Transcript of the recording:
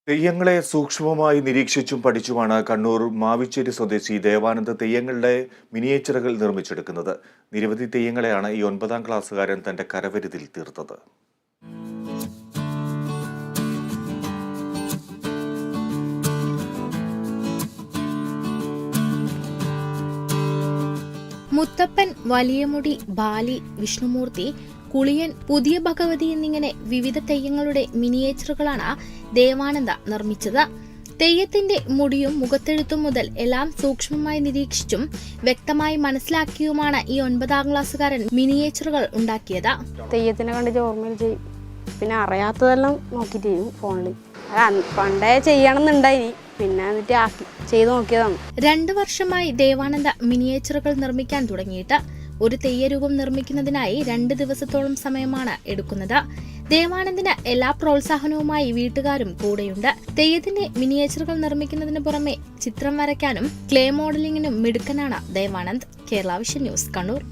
തെയ്യങ്ങളെ സൂക്ഷ്മമായി നിരീക്ഷിച്ചും പഠിച്ചുമാണ് കണ്ണൂർ മാവിച്ചേരി സ്വദേശി ദേവാനന്ദ് തെയ്യങ്ങളുടെ മിനിയേച്ചറുകൾ നിർമ്മിച്ചെടുക്കുന്നത്. നിരവധി തെയ്യങ്ങളെയാണ് ഈ 9ാം ക്ലാസ്സുകാരൻ തന്റെ കരവിരുതിൽ തീർത്തത്. മുത്തപ്പൻ, വലിയമുടി, ബാലി, വിഷ്ണുമൂർത്തി, കുളിയൻ, പുതിയ ഭഗവതി എന്നിങ്ങനെ വിവിധ തെയ്യങ്ങളുടെ മിനിയേച്ചറുകളാണ് ദേവാനന്ദ നിർമ്മിച്ചത്. തെയ്യത്തിന്റെ മുടിയും മുഖത്തെഴുത്തും മുതൽ എല്ലാം സൂക്ഷ്മമായി നിരീക്ഷിച്ചും വ്യക്തമായി മനസ്സിലാക്കിയുമാണ് ഈ 9ാം ക്ലാസ്സുകാരൻ മിനിയേച്ചറുകൾ ഉണ്ടാക്കിയത്. തെയ്യത്തിനെ കണ്ടിട്ട് ഓർമ്മയിൽ ചെയ്യും, പിന്നെ അറിയാത്തതെല്ലാം നോക്കിയിട്ട് ചെയ്യും ഫോണിൽ. പണ്ടേ ചെയ്യണമെന്നുണ്ടായി, പിന്നെ എന്നിട്ട് ചെയ്തു നോക്കിയതാണ്. 2 വർഷമായി ദേവാനന്ദ മിനിയേച്ചറുകൾ നിർമ്മിക്കാൻ തുടങ്ങിയിട്ട്. ഒരു തെയ്യരൂപം നിർമ്മിക്കുന്നതിനായി 2 ദിവസത്തോളം സമയമാണ് എടുക്കുന്നത്. ദേവാനന്ദിന് എല്ലാ പ്രോത്സാഹനവുമായി വീട്ടുകാരും കൂടെയുണ്ട്. തെയ്യത്തിന്റെ മിനിയേച്ചറുകൾ നിർമ്മിക്കുന്നതിന് പുറമെ ചിത്രം വരയ്ക്കാനും ക്ലേ മോഡലിംഗിനും മിടുക്കനാണ് ദേവാനന്ദ്. Kerala vision news, Kannur.